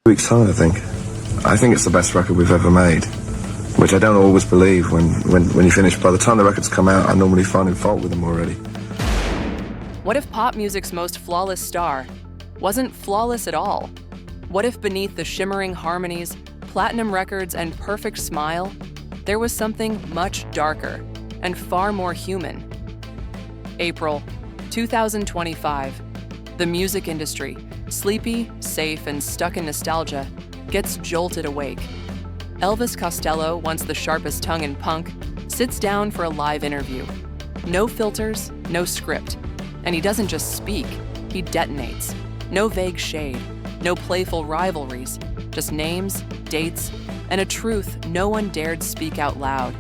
Weeks time, I think. I think it's the best record we've ever made, which I don't always believe when you finish. By the time the records come out, I'm normally finding fault with them already. What if pop music's most flawless star wasn't flawless at all? What if beneath the shimmering harmonies, platinum records, and perfect smile, there was something much darker and far more human? April 2025. The music industry, sleepy, safe, and stuck in nostalgia, gets jolted awake. Elvis Costello, once the sharpest tongue in punk, sits down for a live interview. No filters, no script. And he doesn't just speak, he detonates. No vague shade, no playful rivalries, just names, dates, and a truth no one dared speak out loud.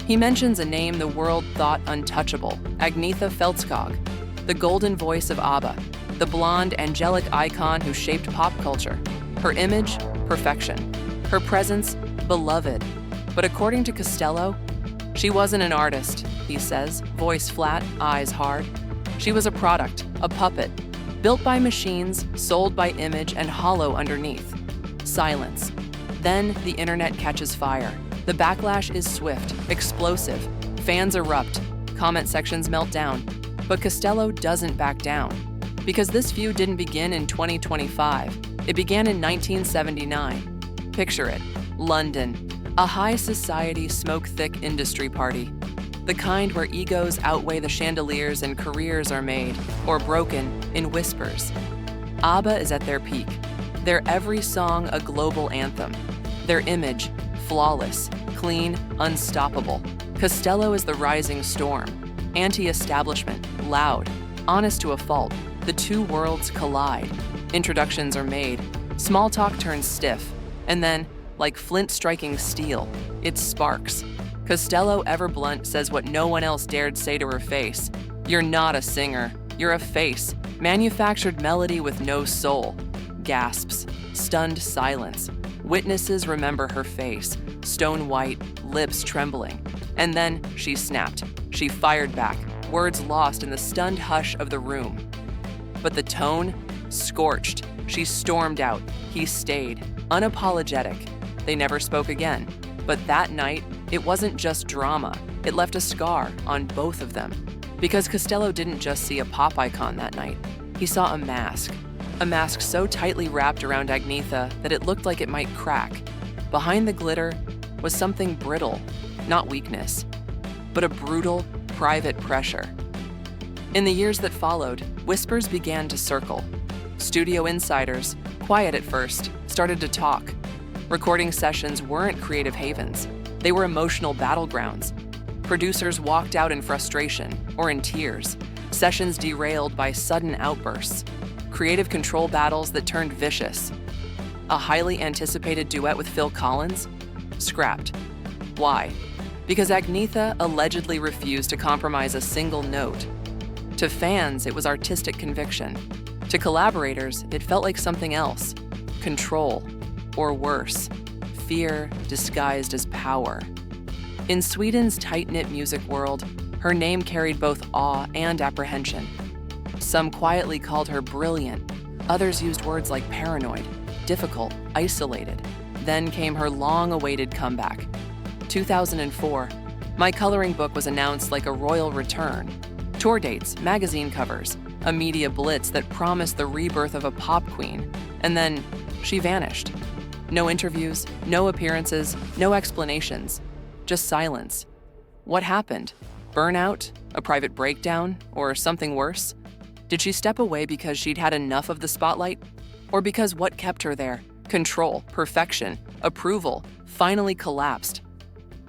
He mentions a name the world thought untouchable, Agnetha Faltskog, the golden voice of ABBA, the blonde, angelic icon who shaped pop culture. Her image, perfection. Her presence, beloved. But according to Costello, she wasn't an artist, he says, voice flat, eyes hard. She was a product, a puppet, built by machines, sold by image, and hollow underneath. Silence. Then the internet catches fire. The backlash is swift, explosive. Fans erupt. Comment sections melt down. But Costello doesn't back down. Because this feud didn't begin in 2025. It began in 1979. Picture it. London. A high society, smoke-thick industry party. The kind where egos outweigh the chandeliers and careers are made, or broken, in whispers. ABBA is at their peak. Their every song a global anthem. Their image, flawless, clean, unstoppable. Costello is the rising storm. Anti-establishment, loud, honest to a fault. The two worlds collide. Introductions are made. Small talk turns stiff. And then, like flint striking steel, it sparks. Costello, ever blunt, says what no one else dared say to her face. You're not a singer. You're a face. Manufactured melody with no soul. Gasps. Stunned silence. Witnesses remember her face. Stone white, lips trembling. And then she snapped. She fired back. Words lost in the stunned hush of the room. But the tone? Scorched. She stormed out. He stayed. Unapologetic. They never spoke again. But that night, it wasn't just drama. It left a scar on both of them. Because Costello didn't just see a pop icon that night. He saw a mask. A mask so tightly wrapped around Agnetha that it looked like it might crack. Behind the glitter was something brittle, not weakness, but a brutal, private pressure. In the years that followed, whispers began to circle. Studio insiders, quiet at first, started to talk. Recording sessions weren't creative havens. They were emotional battlegrounds. Producers walked out in frustration or in tears. Sessions derailed by sudden outbursts. Creative control battles that turned vicious. A highly anticipated duet with Phil Collins? Scrapped. Why? Because Agnetha allegedly refused to compromise a single note. To fans, it was artistic conviction. To collaborators, it felt like something else. Control. Or worse, fear disguised as power. In Sweden's tight-knit music world, her name carried both awe and apprehension. Some quietly called her brilliant. Others used words like paranoid, difficult, isolated. Then came her long-awaited comeback. 2004, My Coloring Book was announced like a royal return. Tour dates, magazine covers, a media blitz that promised the rebirth of a pop queen. And then she vanished. No interviews, no appearances, no explanations, just silence. What happened? Burnout? A private breakdown? Or something worse? Did she step away because she'd had enough of the spotlight? Or because what kept her there, control, perfection, approval, finally collapsed?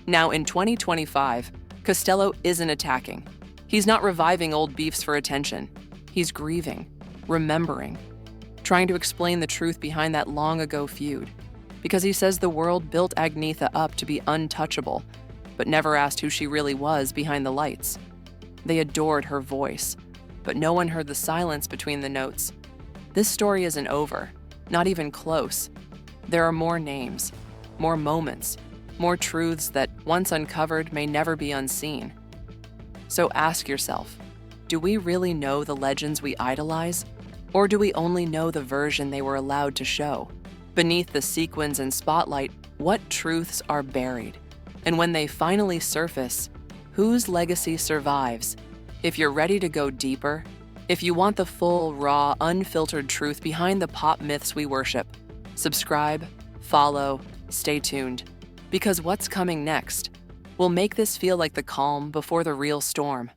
Now in 2025, Costello isn't attacking. He's not reviving old beefs for attention. He's grieving, remembering, trying to explain the truth behind that long-ago feud. Because he says the world built Agnetha up to be untouchable, but never asked who she really was behind the lights. They adored her voice, but no one heard the silence between the notes. This story isn't over, not even close. There are more names, more moments, more truths that, once uncovered, may never be unseen. So ask yourself, do we really know the legends we idolize? Or do we only know the version they were allowed to show? Beneath the sequins and spotlight, what truths are buried? And when they finally surface, whose legacy survives? If you're ready to go deeper, if you want the full, raw, unfiltered truth behind the pop myths we worship, subscribe, follow, stay tuned. Because what's coming next will make this feel like the calm before the real storm.